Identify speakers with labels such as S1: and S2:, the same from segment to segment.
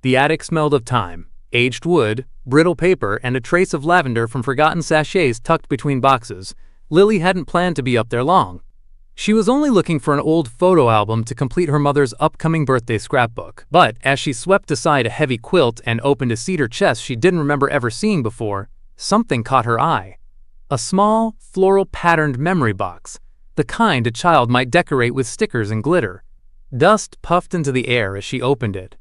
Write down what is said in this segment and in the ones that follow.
S1: The attic smelled of time, aged wood, brittle paper, and a trace of lavender from forgotten sachets tucked between boxes. Lily hadn't planned to be up there long. She was only looking for an old photo album to complete her mother's upcoming birthday scrapbook. But as she swept aside a heavy quilt and opened a cedar chest she didn't remember ever seeing before, something caught her eye. A small, floral-patterned memory box, the kind a child might decorate with stickers and glitter. Dust puffed into the air as she opened it.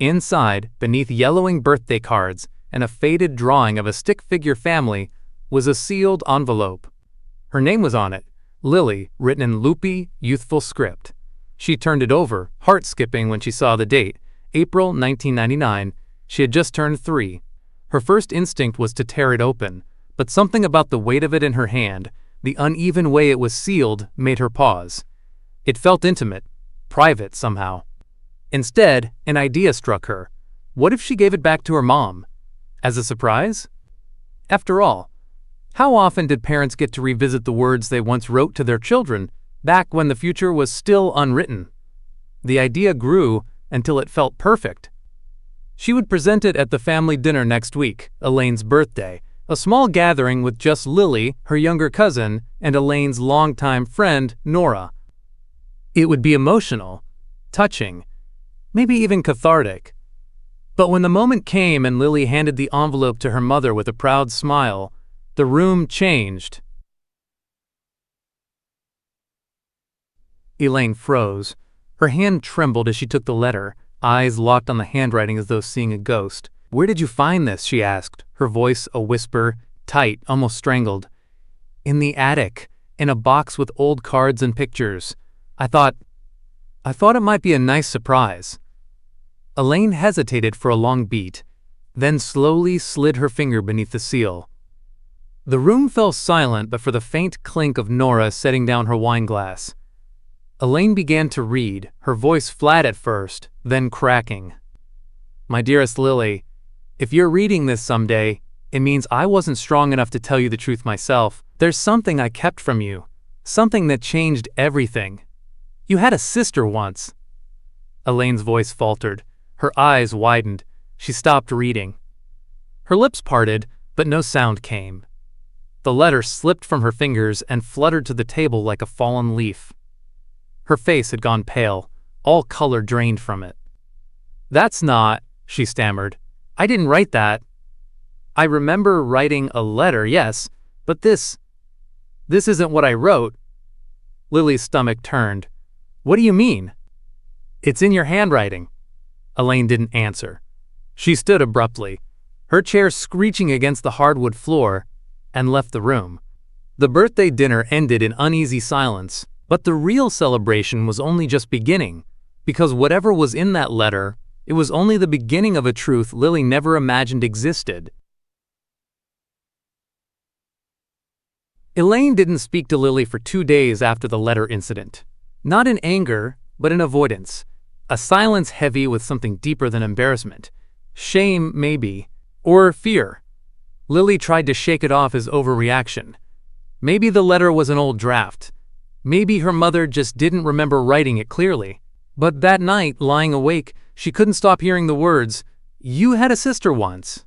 S1: Inside, beneath yellowing birthday cards and a faded drawing of a stick-figure family, was a sealed envelope. Her name was on it, Lily, written in loopy, youthful script. She turned it over, heart-skipping when she saw the date, April 1999. She had just turned 3. Her first instinct was to tear it open, but something about the weight of it in her hand, the uneven way it was sealed, made her pause. It felt intimate, private somehow. Instead, an idea struck her. What if she gave it back to her mom? As a surprise? After all, how often did parents get to revisit the words they once wrote to their children, back when the future was still unwritten? The idea grew until it felt perfect. She would present it at the family dinner next week, Elaine's birthday, a small gathering with just Lily, her younger cousin, and Elaine's longtime friend, Nora. It would be emotional, touching, maybe even cathartic. But when the moment came and Lily handed the envelope to her mother with a proud smile, the room changed. Elaine froze. Her hand trembled as she took the letter, eyes locked on the handwriting as though seeing a ghost. "Where did you find this?" she asked, her voice a whisper, tight, almost strangled. "In the attic, in a box with old cards and pictures. I thought it might be a nice surprise." Elaine hesitated for a long beat, then slowly slid her finger beneath the seal. The room fell silent but for the faint clink of Nora setting down her wine glass. Elaine began to read, her voice flat at first, then cracking. "My dearest Lily, if you're reading this someday, it means I wasn't strong enough to tell you the truth myself. There's something I kept from you, something that changed everything. You had a sister once." Elaine's voice faltered. Her eyes widened. She stopped reading. Her lips parted, but no sound came. The letter slipped from her fingers and fluttered to the table like a fallen leaf. Her face had gone pale, all color drained from it. "That's not," she stammered. "I didn't write that. I remember writing a letter, yes, but this isn't what I wrote." Lily's stomach turned. "What do you mean?" "It's in your handwriting." Elaine didn't answer. She stood abruptly, her chair screeching against the hardwood floor, and left the room. The birthday dinner ended in uneasy silence, but the real celebration was only just beginning, because whatever was in that letter, it was only the beginning of a truth Lily never imagined existed. Elaine didn't speak to Lily for 2 days after the letter incident. Not in anger, but in avoidance. A silence heavy with something deeper than embarrassment. Shame, maybe. Or fear. Lily tried to shake it off as overreaction. Maybe the letter was an old draft. Maybe her mother just didn't remember writing it clearly. But that night, lying awake, she couldn't stop hearing the words, "You had a sister once."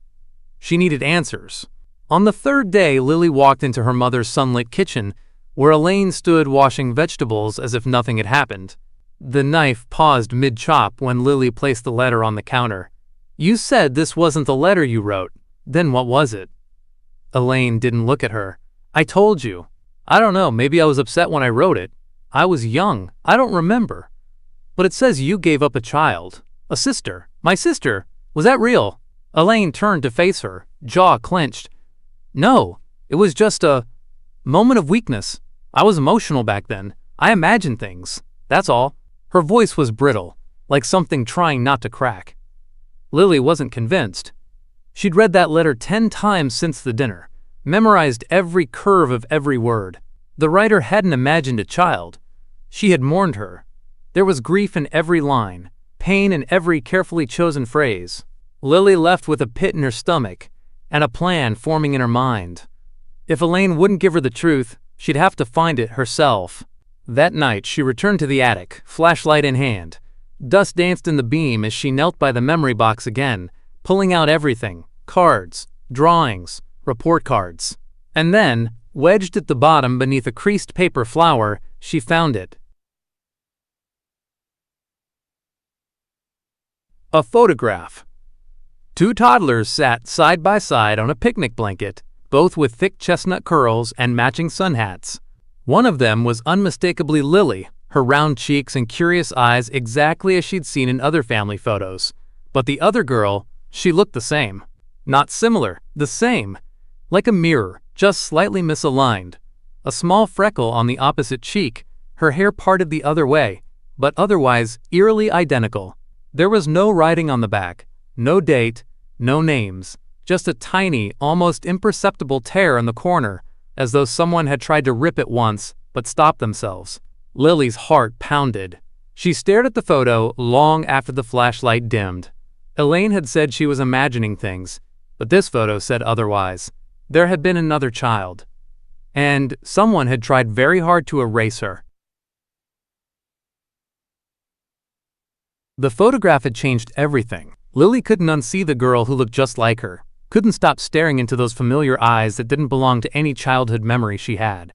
S1: She needed answers. On the 3rd day, Lily walked into her mother's sunlit kitchen, where Elaine stood washing vegetables as if nothing had happened. The knife paused mid-chop when Lily placed the letter on the counter. "You said this wasn't the letter you wrote. Then what was it?" Elaine didn't look at her. "I told you. I don't know, maybe I was upset when I wrote it. I was young, I don't remember. But it says you gave up a child. A sister. My sister. Was that real?" Elaine turned to face her, jaw clenched. "No, it was just a moment of weakness. I was emotional back then. I imagined things. That's all." Her voice was brittle, like something trying not to crack. Lily wasn't convinced. She'd read that letter 10 times since the dinner, memorized every curve of every word. The writer hadn't imagined a child. She had mourned her. There was grief in every line, pain in every carefully chosen phrase. Lily left with a pit in her stomach and a plan forming in her mind. If Elaine wouldn't give her the truth, she'd have to find it herself. That night, she returned to the attic, flashlight in hand. Dust danced in the beam as she knelt by the memory box again, pulling out everything: cards, drawings, report cards. And then, wedged at the bottom beneath a creased paper flower, she found it. A photograph. Two toddlers sat side by side on a picnic blanket, both with thick chestnut curls and matching sun hats. One of them was unmistakably Lily, her round cheeks and curious eyes exactly as she'd seen in other family photos. But the other girl, she looked the same. Not similar, the same. Like a mirror, just slightly misaligned. A small freckle on the opposite cheek, her hair parted the other way, but otherwise eerily identical. There was no writing on the back, no date, no names, just a tiny, almost imperceptible tear in the corner, as though someone had tried to rip it once, but stopped themselves. Lily's heart pounded. She stared at the photo long after the flashlight dimmed. Elaine had said she was imagining things, but this photo said otherwise. There had been another child, and someone had tried very hard to erase her. The photograph had changed everything. Lily couldn't unsee the girl who looked just like her, couldn't stop staring into those familiar eyes that didn't belong to any childhood memory she had.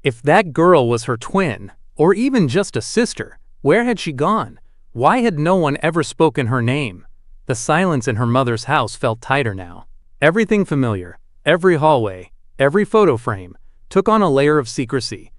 S1: If that girl was her twin, or even just a sister, where had she gone? Why had no one ever spoken her name? The silence in her mother's house felt tighter now. Everything familiar, every hallway, every photo frame, took on a layer of secrecy.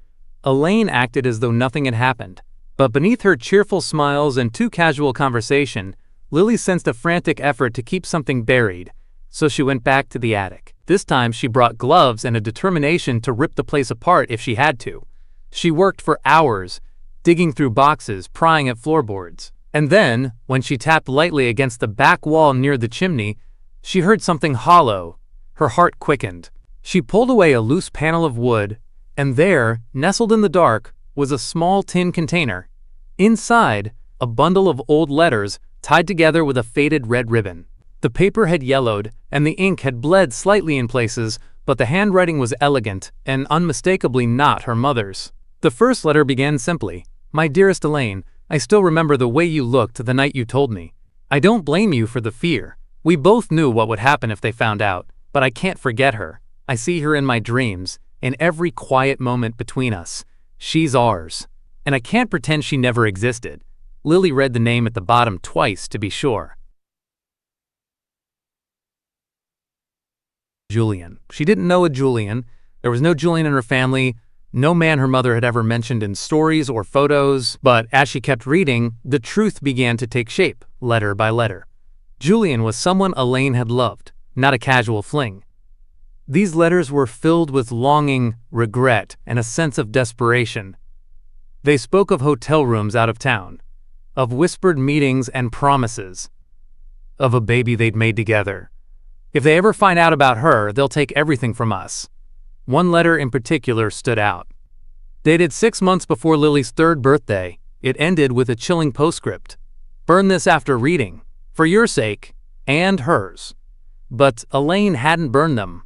S1: Elaine acted as though nothing had happened, but beneath her cheerful smiles and too casual conversation, Lily sensed a frantic effort to keep something buried, so she went back to the attic. This time she brought gloves and a determination to rip the place apart if she had to. She worked for hours, digging through boxes, prying at floorboards. And then, when she tapped lightly against the back wall near the chimney, she heard something hollow. Her heart quickened. She pulled away a loose panel of wood, and there, nestled in the dark, was a small tin container. Inside, a bundle of old letters tied together with a faded red ribbon. The paper had yellowed, and the ink had bled slightly in places, but the handwriting was elegant and unmistakably not her mother's. The first letter began simply, "My dearest Elaine, I still remember the way you looked the night you told me. I don't blame you for the fear. We both knew what would happen if they found out, but I can't forget her. I see her in my dreams, in every quiet moment between us. She's ours. And I can't pretend she never existed." Lily read the name at the bottom twice to be sure. Julian. She didn't know a Julian. There was no Julian in her family, no man her mother had ever mentioned in stories or photos, but as she kept reading, the truth began to take shape, letter by letter. Julian was someone Elaine had loved, not a casual fling. These letters were filled with longing, regret, and a sense of desperation. They spoke of hotel rooms out of town, of whispered meetings and promises, of a baby they'd made together. If they ever find out about her, they'll take everything from us. One letter in particular stood out. Dated 6 months before Lily's 3rd birthday, it ended with a chilling postscript. "Burn this after reading, for your sake, and hers." But Elaine hadn't burned them.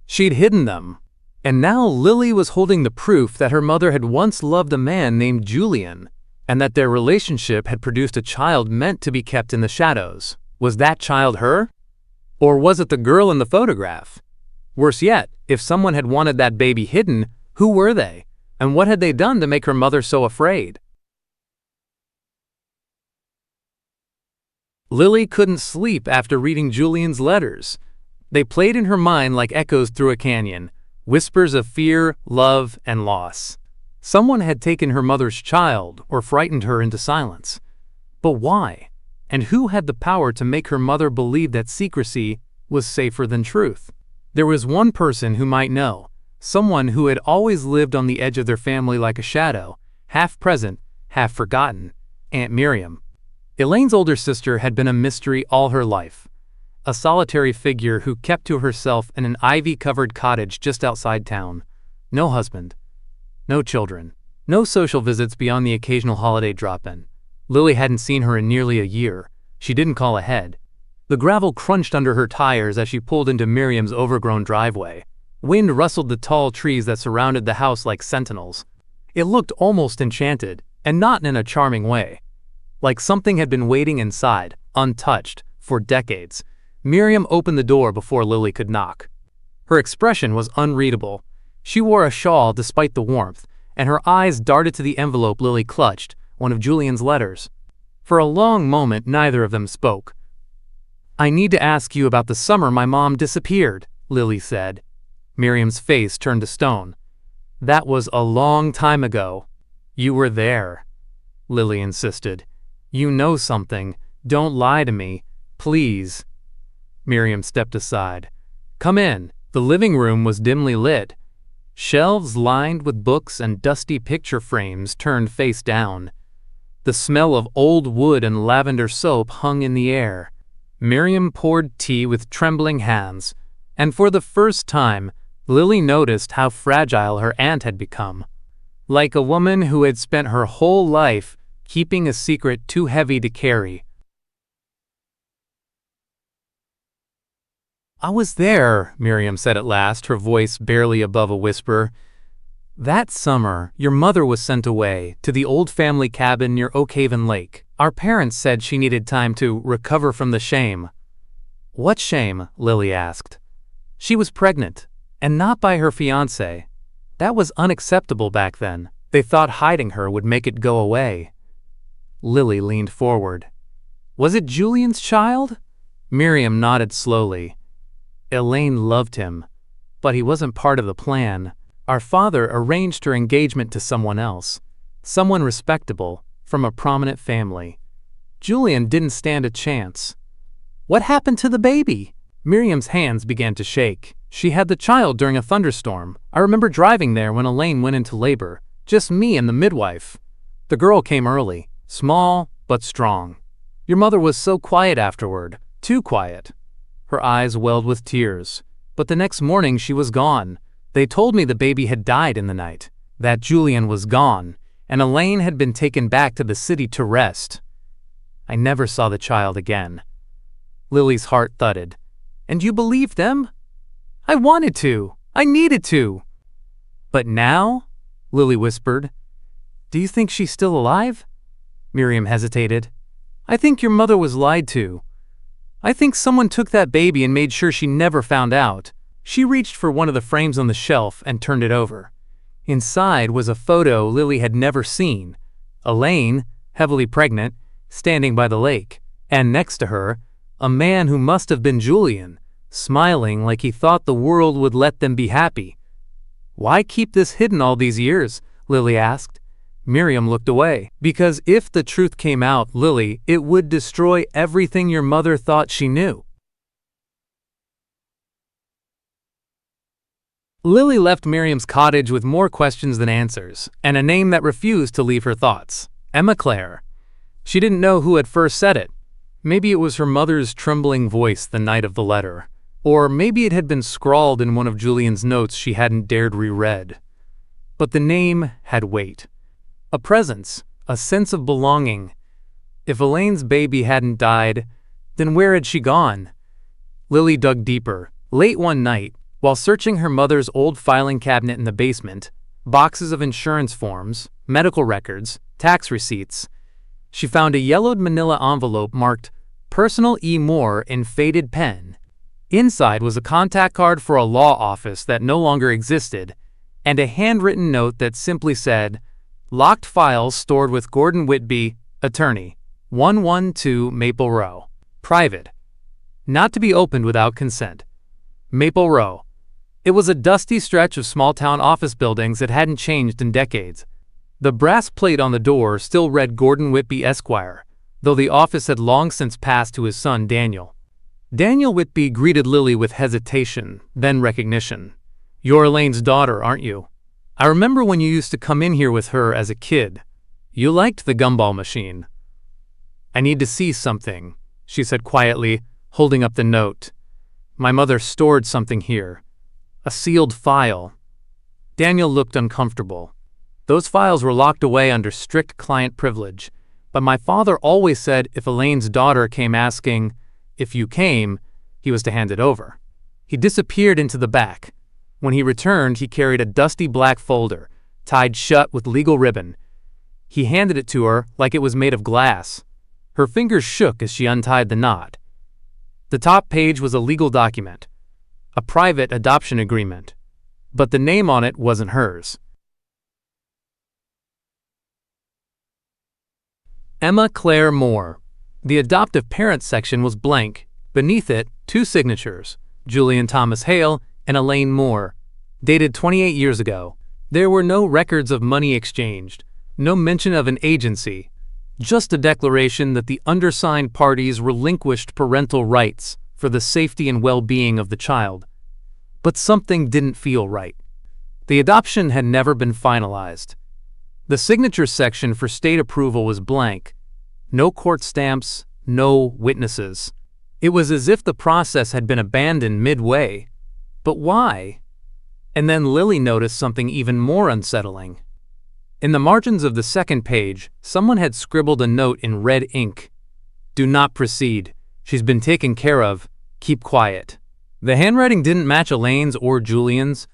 S1: She'd hidden them. And now Lily was holding the proof that her mother had once loved a man named Julian, and that their relationship had produced a child meant to be kept in the shadows. Was that child her? Or was it the girl in the photograph? Worse yet, if someone had wanted that baby hidden, who were they? And what had they done to make her mother so afraid? Lily couldn't sleep after reading Julian's letters. They played in her mind like echoes through a canyon, whispers of fear, love, and loss. Someone had taken her mother's child or frightened her into silence. But why? And who had the power to make her mother believe that secrecy was safer than truth? There was one person who might know, someone who had always lived on the edge of their family like a shadow, half present, half forgotten: Aunt Miriam. Elaine's older sister had been a mystery all her life, a solitary figure who kept to herself in an ivy-covered cottage just outside town. No husband, no children, no social visits beyond the occasional holiday drop-in. Lily hadn't seen her in nearly a year. She didn't call ahead. The gravel crunched under her tires as she pulled into Miriam's overgrown driveway. Wind rustled the tall trees that surrounded the house like sentinels. It looked almost enchanted, and not in a charming way. like something had been waiting inside, untouched, for decades. Miriam opened the door before Lily could knock. Her expression was unreadable. She wore a shawl despite the warmth, and her eyes darted to the envelope Lily clutched, one of Julian's letters. For a long moment, neither of them spoke. "I need to ask you about the summer my mom disappeared," Lily said. Miriam's face turned to stone. "That was a long time ago." "You were there," Lily insisted. "You know something. Don't lie to me. Please." Miriam stepped aside. "Come in." The living room was dimly lit. Shelves lined with books and dusty picture frames turned face down. The smell of old wood and lavender soap hung in the air. Miriam poured tea with trembling hands, and for the first time, Lily noticed how fragile her aunt had become. Like a woman who had spent her whole life keeping a secret too heavy to carry. "I was there," Miriam said at last, her voice barely above a whisper. "That summer, your mother was sent away to the old family cabin near Oakhaven Lake. Our parents said she needed time to recover from the shame." "What shame?" Lily asked. "She was pregnant, and not by her fiancé. That was unacceptable back then. They thought hiding her would make it go away." Lily leaned forward. "Was it Julian's child?" Miriam nodded slowly. "Elaine loved him, but he wasn't part of the plan. Our father arranged her engagement to someone else, someone respectable, from a prominent family. Julian didn't stand a chance." "What happened to the baby?" Miriam's hands began to shake. "She had the child during a thunderstorm. I remember driving there when Elaine went into labor, just me and the midwife. The girl came early, small but strong. Your mother was so quiet afterward, too quiet." Her eyes welled with tears. "But the next morning she was gone. They told me the baby had died in the night, that Julian was gone, and Elaine had been taken back to the city to rest. I never saw the child again." Lily's heart thudded. "And you believed them?" "I wanted to. I needed to." "But now?" Lily whispered. "Do you think she's still alive?" Miriam hesitated. "I think your mother was lied to. I think someone took that baby and made sure she never found out." She reached for one of the frames on the shelf and turned it over. Inside was a photo Lily had never seen. Elaine, heavily pregnant, standing by the lake, and next to her, a man who must have been Julian, smiling like he thought the world would let them be happy. "Why keep this hidden all these years?" Lily asked. Miriam looked away. "Because if the truth came out, Lily, it would destroy everything your mother thought she knew." Lily left Miriam's cottage with more questions than answers, and a name that refused to leave her thoughts: Emma Claire. She didn't know who had first said it. Maybe it was her mother's trembling voice the night of the letter, or maybe it had been scrawled in one of Julian's notes she hadn't dared reread. But the name had weight. A presence, a sense of belonging. If Elaine's baby hadn't died, then where had she gone? Lily dug deeper. Late one night, while searching her mother's old filing cabinet in the basement, boxes of insurance forms, medical records, tax receipts, she found a yellowed manila envelope marked "Personal E. Moore" in faded pen. Inside was a contact card for a law office that no longer existed, and a handwritten note that simply said, "Locked files stored with Gordon Whitby, attorney, 112 Maple Row. Private. Not to be opened without consent. Maple Row." It was a dusty stretch of small-town office buildings that hadn't changed in decades. The brass plate on the door still read Gordon Whitby Esquire, though the office had long since passed to his son Daniel. Daniel Whitby greeted Lily with hesitation, then recognition. "You're Elaine's daughter, aren't you? I remember when you used to come in here with her as a kid. You liked the gumball machine." "I need to see something," she said quietly, holding up the note. "My mother stored something here. A sealed file." Daniel looked uncomfortable. "Those files were locked away under strict client privilege, but my father always said if Elaine's daughter came asking, if you came, he was to hand it over." He disappeared into the back. When he returned, he carried a dusty black folder, tied shut with legal ribbon. He handed it to her like it was made of glass. Her fingers shook as she untied the knot. The top page was a legal document, a private adoption agreement, but the name on it wasn't hers. Emma Claire Moore. The adoptive parents section was blank. Beneath it, 2 signatures, Julian Thomas Hale and Elaine Moore, dated 28 years ago. There were no records of money exchanged, no mention of an agency, just a declaration that the undersigned parties relinquished parental rights for the safety and well-being of the child. But something didn't feel right. The adoption had never been finalized. The signature section for state approval was blank. No court stamps, no witnesses. It was as if the process had been abandoned midway. But why? And then Lily noticed something even more unsettling. In the margins of the second page, someone had scribbled a note in red ink. "Do not proceed. She's been taken care of. Keep quiet." The handwriting didn't match Elaine's or Julian's.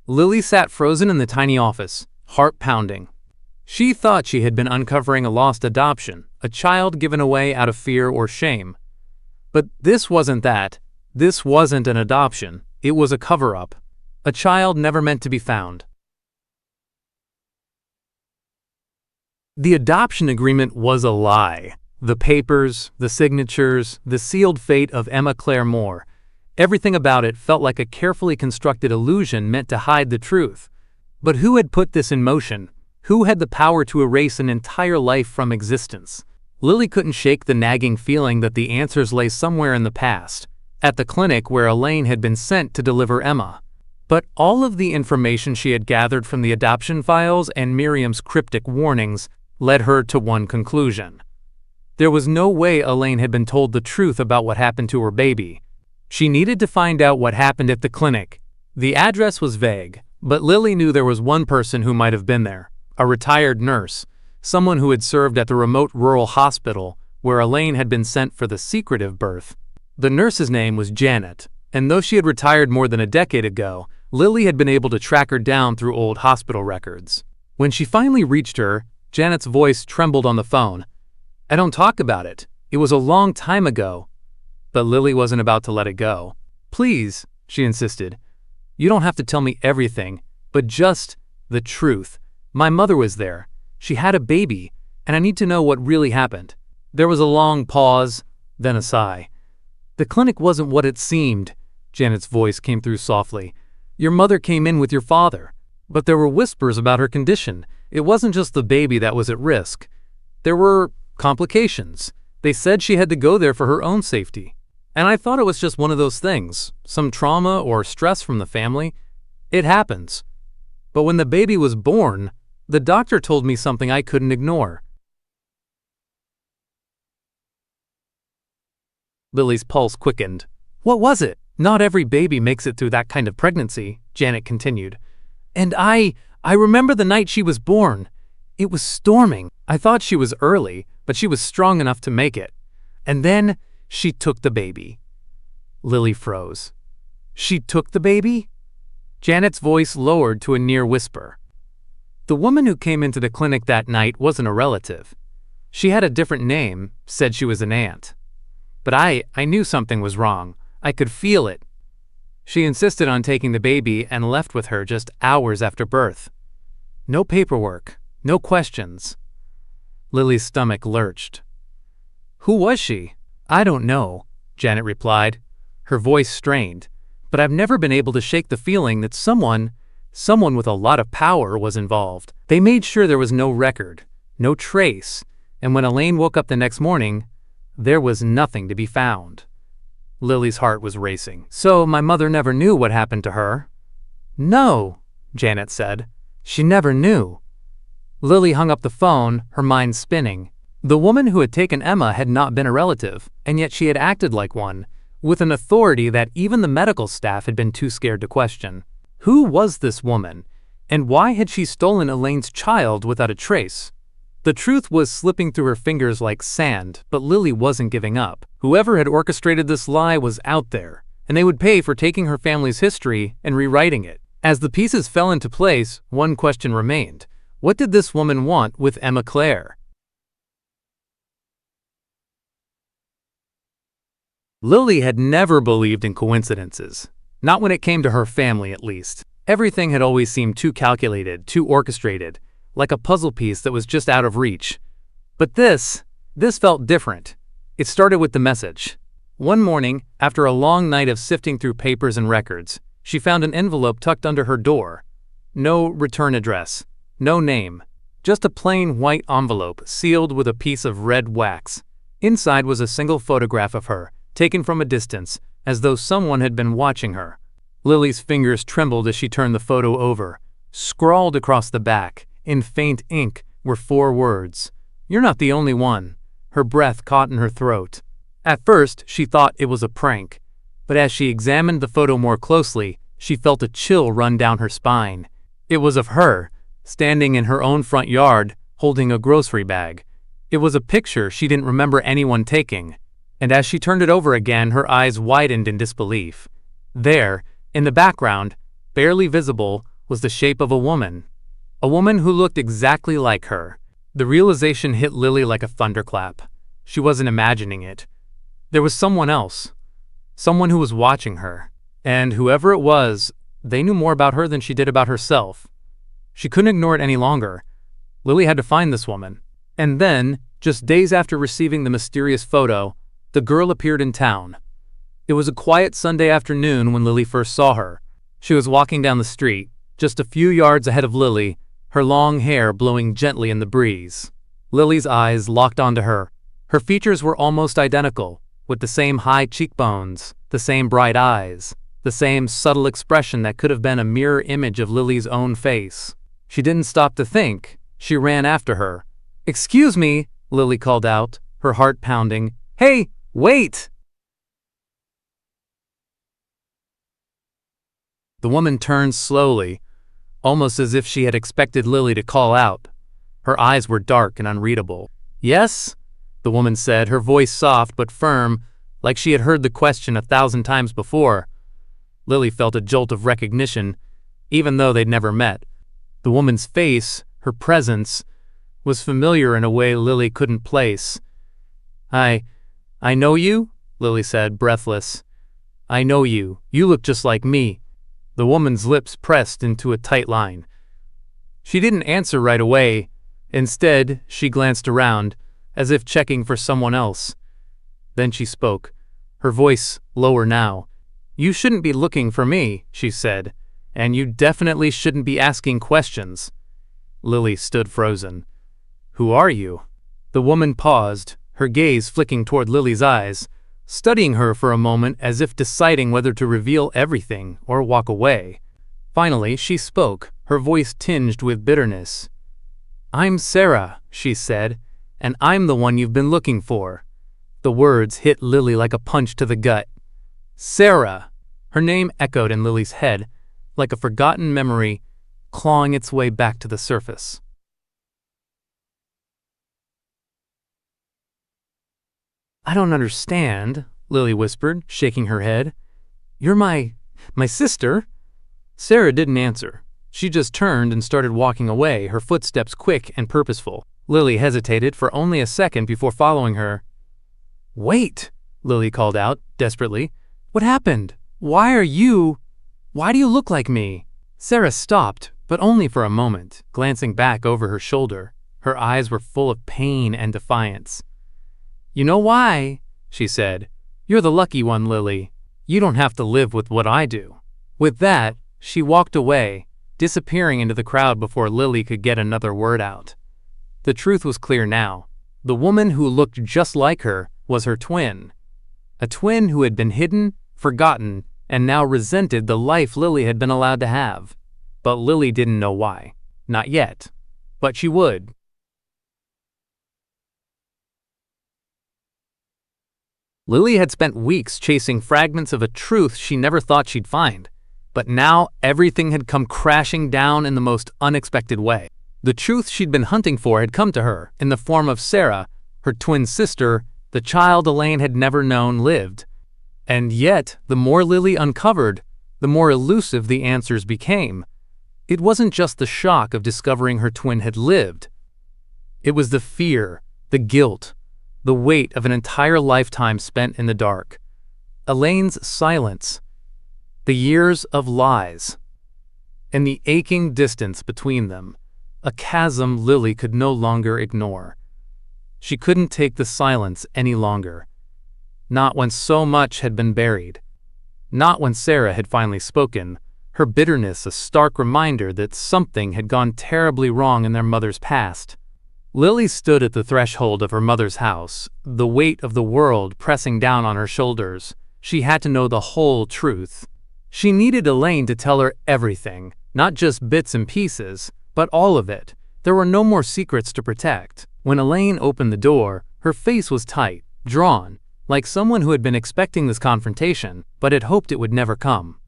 S1: Lily sat frozen in the tiny office, heart pounding. She thought she had been uncovering a lost adoption, a child given away out of fear or shame. But this wasn't that. This wasn't an adoption. It was a cover-up. A child never meant to be found. The adoption agreement was a lie. The papers, the signatures, the sealed fate of Emma Claire Moore. Everything about it felt like a carefully constructed illusion meant to hide the truth. But who had put this in motion? Who had the power to erase an entire life from existence? Lily couldn't shake the nagging feeling that the answers lay somewhere in the past, at the clinic where Elaine had been sent to deliver Emma. But all of the information she had gathered from the adoption files and Miriam's cryptic warnings led her to one conclusion. There was no way Elaine had been told the truth about what happened to her baby. She needed to find out what happened at the clinic. The address was vague, but Lily knew there was one person who might have been there, a retired nurse, someone who had served at the remote rural hospital where Elaine had been sent for the secretive birth. The nurse's name was Janet, and though she had retired more than a decade ago, Lily had been able to track her down through old hospital records. When she finally reached her, Janet's voice trembled on the phone. "I don't talk about it. It was a long time ago." But Lily wasn't about to let it go. "Please," she insisted. "You don't have to tell me everything, but just the truth. My mother was there. She had a baby, and I need to know what really happened." There was a long pause, then a sigh. "The clinic wasn't what it seemed," Janet's voice came through softly. "Your mother came in with your father, but there were whispers about her condition. It wasn't just the baby that was at risk. There were complications. They said she had to go there for her own safety. And I thought it was just one of those things, some trauma or stress from the family. It happens. But when the baby was born, the doctor told me something I couldn't ignore." Lily's pulse quickened. "What was it?" "Not every baby makes it through that kind of pregnancy," Janet continued. "And I remember the night she was born. It was storming. I thought she was early, but she was strong enough to make it. And then she took the baby." Lily froze. "She took the baby?" Janet's voice lowered to a near whisper. "The woman who came into the clinic that night wasn't a relative. She had a different name, said she was an aunt. But I knew something was wrong. I could feel it. She insisted on taking the baby and left with her just hours after birth. No paperwork, no questions." Lily's stomach lurched. "Who was she?" "I don't know," Janet replied, her voice strained, "but I've never been able to shake the feeling that someone with a lot of power was involved. They made sure there was no record, no trace, and when Elaine woke up the next morning, there was nothing to be found." Lily's heart was racing. "So my mother never knew what happened to her?" "No," Janet said. "She never knew." Lily hung up the phone, her mind spinning. The woman who had taken Emma had not been a relative, and yet she had acted like one, with an authority that even the medical staff had been too scared to question. Who was this woman, and why had she stolen Elaine's child without a trace? The truth was slipping through her fingers like sand, but Lily wasn't giving up. Whoever had orchestrated this lie was out there, and they would pay for taking her family's history and rewriting it. As the pieces fell into place, one question remained. What did this woman want with Emma Claire? Lily had never believed in coincidences. Not when it came to her family, at least. Everything had always seemed too calculated, too orchestrated, like a puzzle piece that was just out of reach. But this felt different. It started with the message. One morning, after a long night of sifting through papers and records, she found an envelope tucked under her door. No return address, no name, just a plain white envelope sealed with a piece of red wax. Inside was a single photograph of her, taken from a distance, as though someone had been watching her. Lily's fingers trembled as she turned the photo over. Scrawled across the back, in faint ink, were 4 words. "You're not the only one." Her breath caught in her throat. At first, she thought it was a prank, but as she examined the photo more closely, she felt a chill run down her spine. It was of her, standing in her own front yard, holding a grocery bag. It was a picture she didn't remember anyone taking, and as she turned it over again, her eyes widened in disbelief. There, in the background, barely visible, was the shape of a woman who looked exactly like her. The realization hit Lily like a thunderclap. She wasn't imagining it. There was someone else, someone who was watching her, and whoever it was, they knew more about her than she did about herself. She couldn't ignore it any longer. Lily had to find this woman. And then, just days after receiving the mysterious photo, the girl appeared in town. It was a quiet Sunday afternoon when Lily first saw her. She was walking down the street, just a few yards ahead of Lily, her long hair blowing gently in the breeze. Lily's eyes locked onto her. Her features were almost identical, with the same high cheekbones, the same bright eyes, the same subtle expression that could have been a mirror image of Lily's own face. She didn't stop to think. She ran after her. "Excuse me," Lily called out, her heart pounding. "Hey, wait!" The woman turned slowly, almost as if she had expected Lily to call out. Her eyes were dark and unreadable. "Yes?" the woman said, her voice soft but firm, like she had heard the question 1,000 times before. Lily felt a jolt of recognition, even though they'd never met. The woman's face, her presence, was familiar in a way Lily couldn't place. I know you," Lily said, breathless. "I know you. You look just like me." The woman's lips pressed into a tight line. She didn't answer right away. Instead, she glanced around, as if checking for someone else. Then she spoke, her voice lower now. "You shouldn't be looking for me," she said, "and you definitely shouldn't be asking questions." Lily stood frozen. "Who are you?" The woman paused, her gaze flicking toward Lily's eyes, studying her for a moment as if deciding whether to reveal everything or walk away. Finally, she spoke, her voice tinged with bitterness. "I'm Sarah," she said, "and I'm the one you've been looking for." The words hit Lily like a punch to the gut. Sarah! Her name echoed in Lily's head, like a forgotten memory, clawing its way back to the surface. "I don't understand," Lily whispered, shaking her head. "You're my sister?" Sarah didn't answer. She just turned and started walking away, her footsteps quick and purposeful. Lily hesitated for only a second before following her. "Wait!" Lily called out, desperately. "What happened? Why do you look like me?" Sarah stopped, but only for a moment, glancing back over her shoulder. Her eyes were full of pain and defiance. "You know why?" she said. "You're the lucky one, Lily. You don't have to live with what I do." With that, she walked away, disappearing into the crowd before Lily could get another word out. The truth was clear now. The woman who looked just like her was her twin. A twin who had been hidden, forgotten, and now resented the life Lily had been allowed to have. But Lily didn't know why. Not yet. But she would. Lily had spent weeks chasing fragments of a truth she never thought she'd find. But now everything had come crashing down in the most unexpected way. The truth she'd been hunting for had come to her in the form of Sarah, her twin sister, the child Elaine had never known lived. And yet, the more Lily uncovered, the more elusive the answers became. It wasn't just the shock of discovering her twin had lived. It was the fear, the guilt, the weight of an entire lifetime spent in the dark. Elaine's silence, the years of lies, and the aching distance between them, a chasm Lily could no longer ignore. She couldn't take the silence any longer. Not when so much had been buried. Not when Sarah had finally spoken, her bitterness a stark reminder that something had gone terribly wrong in their mother's past. Lily stood at the threshold of her mother's house, the weight of the world pressing down on her shoulders. She had to know the whole truth. She needed Elaine to tell her everything, not just bits and pieces, but all of it. There were no more secrets to protect. When Elaine opened the door, her face was tight, drawn, like someone who had been expecting this confrontation, but had hoped it would never come.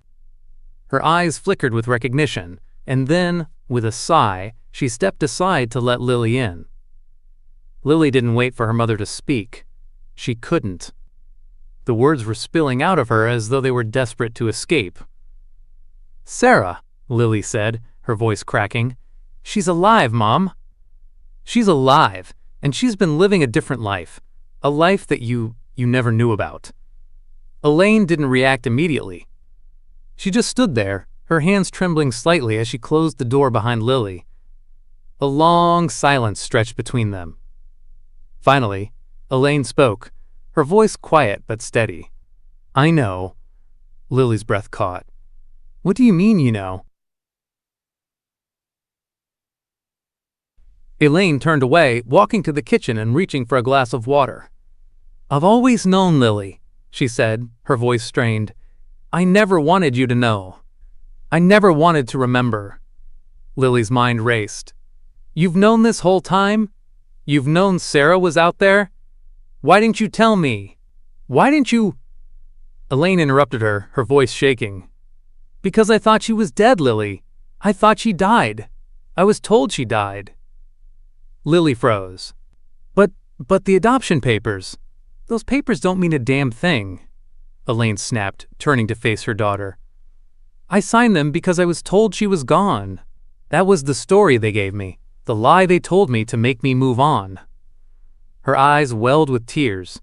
S1: Her eyes flickered with recognition, and then, with a sigh, she stepped aside to let Lily in. Lily didn't wait for her mother to speak. She couldn't. The words were spilling out of her as though they were desperate to escape. "Sarah," Lily said, her voice cracking. "She's alive, Mom. She's alive, and she's been living a different life. A life that you never knew about." Elaine didn't react immediately. She just stood there, her hands trembling slightly as she closed the door behind Lily. A long silence stretched between them. Finally, Elaine spoke, her voice quiet but steady. "I know." Lily's breath caught. "What do you mean, you know?" Elaine turned away, walking to the kitchen and reaching for a glass of water. "I've always known, Lily," she said, her voice strained. "I never wanted you to know. I never wanted to remember." Lily's mind raced. "You've known this whole time? You've known Sarah was out there? Why didn't you tell me? Why didn't you—" Elaine interrupted her, her voice shaking. "Because I thought she was dead, Lily. I thought she died. I was told she died." Lily froze. But the adoption papers. Those papers don't mean a damn thing," Elaine snapped, turning to face her daughter. "I signed them because I was told she was gone. That was the story they gave me, the lie they told me to make me move on." Her eyes welled with tears.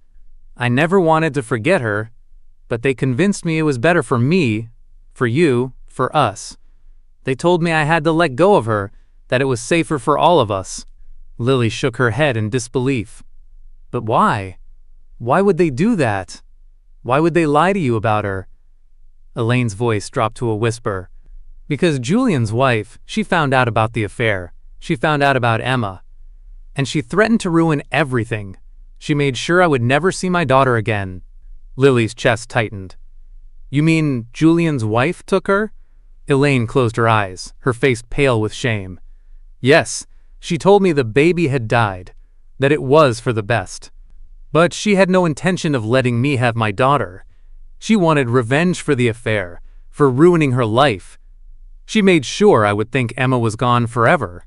S1: "I never wanted to forget her, but they convinced me it was better for me, for you, for us. They told me I had to let go of her, that it was safer for all of us." Lily shook her head in disbelief. "But why? Why would they do that? Why would they lie to you about her?" Elaine's voice dropped to a whisper. "Because Julian's wife, she found out about the affair. She found out about Emma. And she threatened to ruin everything. She made sure I would never see my daughter again." Lily's chest tightened. "You mean Julian's wife took her?" Elaine closed her eyes, her face pale with shame. "Yes, she told me the baby had died, that it was for the best. But she had no intention of letting me have my daughter. She wanted revenge for the affair, for ruining her life. She made sure I would think Emma was gone forever."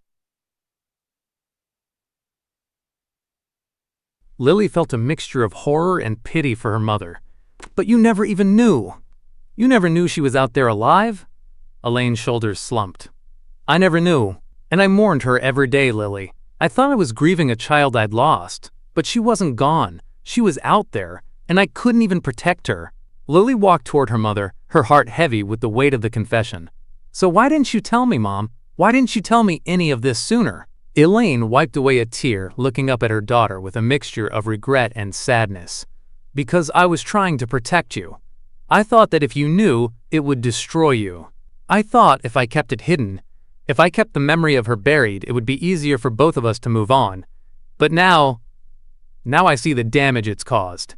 S1: Lily felt a mixture of horror and pity for her mother. "But you never even knew. You never knew she was out there alive?" Elaine's shoulders slumped. "I never knew, and I mourned her every day, Lily. I thought I was grieving a child I'd lost, but she wasn't gone. She was out there, and I couldn't even protect her." Lily walked toward her mother, her heart heavy with the weight of the confession. "So why didn't you tell me, Mom? Why didn't you tell me any of this sooner?" Elaine wiped away a tear, looking up at her daughter with a mixture of regret and sadness. "Because I was trying to protect you. I thought that if you knew, it would destroy you. I thought if I kept it hidden, if I kept the memory of her buried, it would be easier for both of us to move on. But now I see the damage it's caused."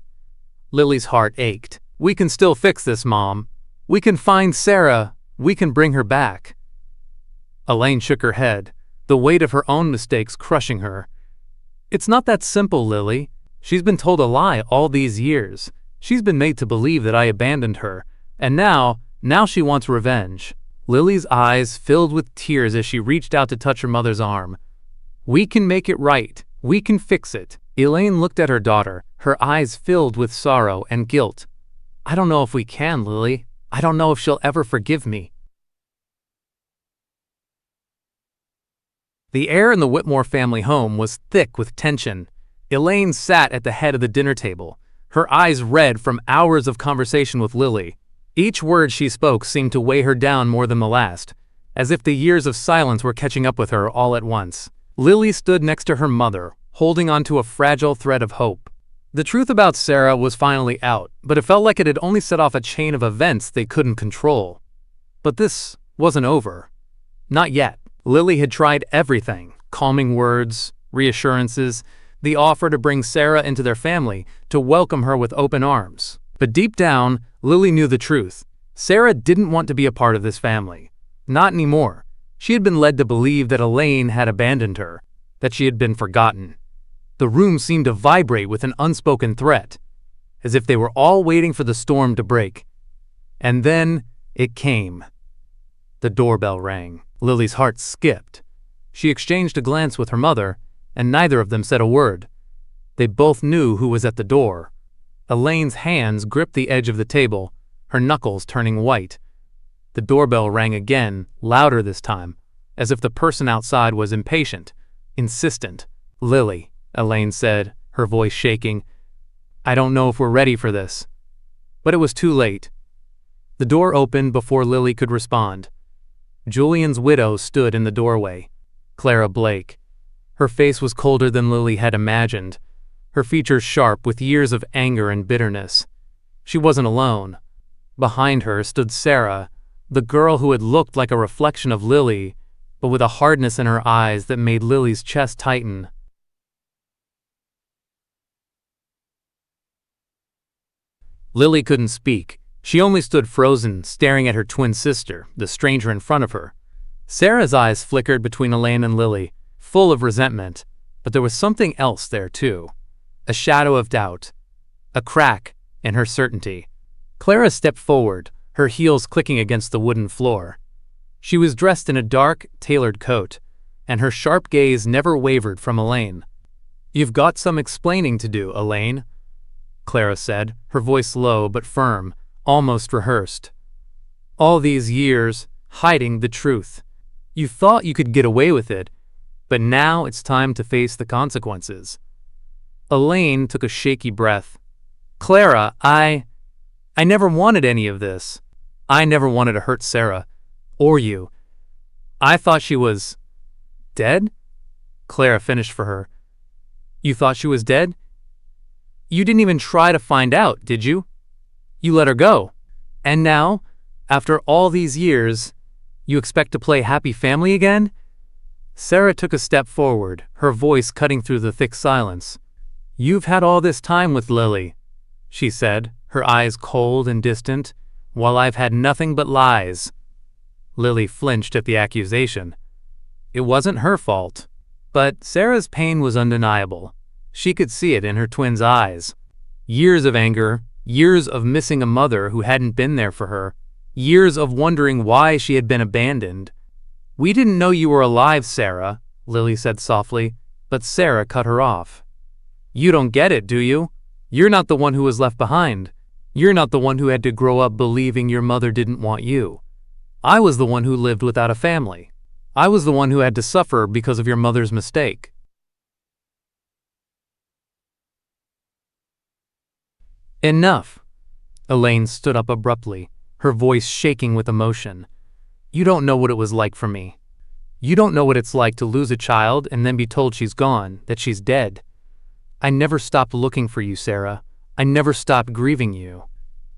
S1: Lily's heart ached. "We can still fix this, Mom. We can find Sarah. We can bring her back." Elaine shook her head, the weight of her own mistakes crushing her. "It's not that simple, Lily. She's been told a lie all these years. She's been made to believe that I abandoned her, and now she wants revenge." Lily's eyes filled with tears as she reached out to touch her mother's arm. "We can make it right. We can fix it." Elaine looked at her daughter, her eyes filled with sorrow and guilt. "I don't know if we can, Lily. I don't know if she'll ever forgive me." The air in the Whitmore family home was thick with tension. Elaine sat at the head of the dinner table, her eyes red from hours of conversation with Lily. Each word she spoke seemed to weigh her down more than the last, as if the years of silence were catching up with her all at once. Lily stood next to her mother, holding onto a fragile thread of hope. The truth about Sarah was finally out, but it felt like it had only set off a chain of events they couldn't control. But this wasn't over. Not yet. Lily had tried everything: calming words, reassurances, the offer to bring Sarah into their family, to welcome her with open arms. But deep down, Lily knew the truth. Sarah didn't want to be a part of this family. Not anymore. She had been led to believe that Elaine had abandoned her, that she had been forgotten. The room seemed to vibrate with an unspoken threat, as if they were all waiting for the storm to break. And then it came. The doorbell rang. Lily's heart skipped. She exchanged a glance with her mother, and neither of them said a word. They both knew who was at the door. Elaine's hands gripped the edge of the table, her knuckles turning white. The doorbell rang again, louder this time, as if the person outside was impatient, insistent. "Lily," Elaine said, her voice shaking, "I don't know if we're ready for this." But it was too late. The door opened before Lily could respond. Julian's widow stood in the doorway, Clara Blake. Her face was colder than Lily had imagined, her features sharp with years of anger and bitterness. She wasn't alone. Behind her stood Sarah, the girl who had looked like a reflection of Lily, but with a hardness in her eyes that made Lily's chest tighten. Lily couldn't speak. She only stood frozen, staring at her twin sister, the stranger in front of her. Sarah's eyes flickered between Elaine and Lily, full of resentment, but there was something else there too. A shadow of doubt. A crack in her certainty. Clara stepped forward, her heels clicking against the wooden floor. She was dressed in a dark, tailored coat, and her sharp gaze never wavered from Elaine. "You've got some explaining to do, Elaine," Clara said, her voice low but firm, almost rehearsed. "All these years, hiding the truth. You thought you could get away with it, but now it's time to face the consequences." Elaine took a shaky breath. "Clara, I never wanted any of this. I never wanted to hurt Sarah. Or you. I thought she was dead?" Clara finished for her. "You thought she was dead? You didn't even try to find out, did you? You let her go. And now, after all these years, you expect to play happy family again?" Sarah took a step forward, her voice cutting through the thick silence. "You've had all this time with Lily," she said, her eyes cold and distant, "while I've had nothing but lies." Lily flinched at the accusation. It wasn't her fault. But Sarah's pain was undeniable. She could see it in her twins' eyes. Years of anger, years of missing a mother who hadn't been there for her, years of wondering why she had been abandoned. "We didn't know you were alive, Sarah," Lily said softly, but Sarah cut her off. "You don't get it, do you? You're not the one who was left behind. You're not the one who had to grow up believing your mother didn't want you. I was the one who lived without a family. I was the one who had to suffer because of your mother's mistake." "Enough." Elaine stood up abruptly, her voice shaking with emotion. "You don't know what it was like for me. You don't know what it's like to lose a child and then be told she's gone, that she's dead. I never stopped looking for you, Sarah. I never stopped grieving you."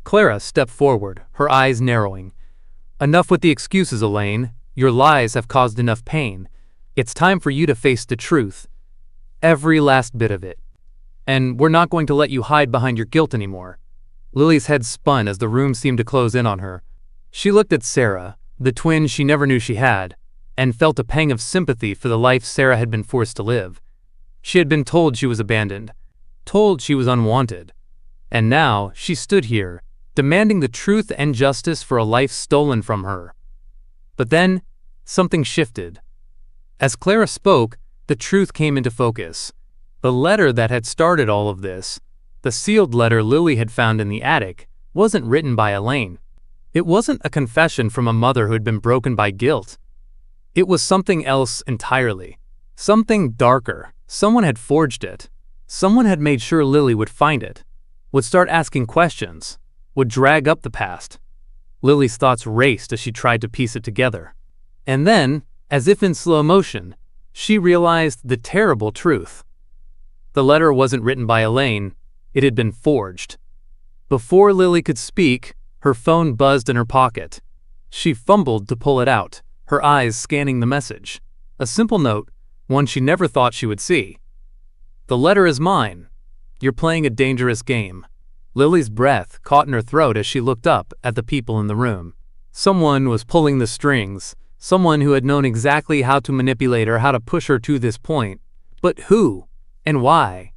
S1: Clara stepped forward, her eyes narrowing. "Enough with the excuses, Elaine. Your lies have caused enough pain. It's time for you to face the truth. Every last bit of it. And we're not going to let you hide behind your guilt anymore." Lily's head spun as the room seemed to close in on her. She looked at Sarah, the twin she never knew she had, and felt a pang of sympathy for the life Sarah had been forced to live. She had been told she was abandoned, told she was unwanted. And now she stood here, demanding the truth and justice for a life stolen from her. But then, something shifted. As Clara spoke, the truth came into focus. The letter that had started all of this, the sealed letter Lily had found in the attic, wasn't written by Elaine. It wasn't a confession from a mother who had been broken by guilt. It was something else entirely. Something darker. Someone had forged it. Someone had made sure Lily would find it. would start asking questions, would drag up the past. Lily's thoughts raced as she tried to piece it together. And then, as if in slow motion, she realized the terrible truth. The letter wasn't written by Elaine, it had been forged. Before Lily could speak, her phone buzzed in her pocket. She fumbled to pull it out, her eyes scanning the message. A simple note, one she never thought she would see. "The letter is mine. You're playing a dangerous game." Lily's breath caught in her throat as she looked up at the people in the room. Someone was pulling the strings, someone who had known exactly how to manipulate her, how to push her to this point. But who? And why?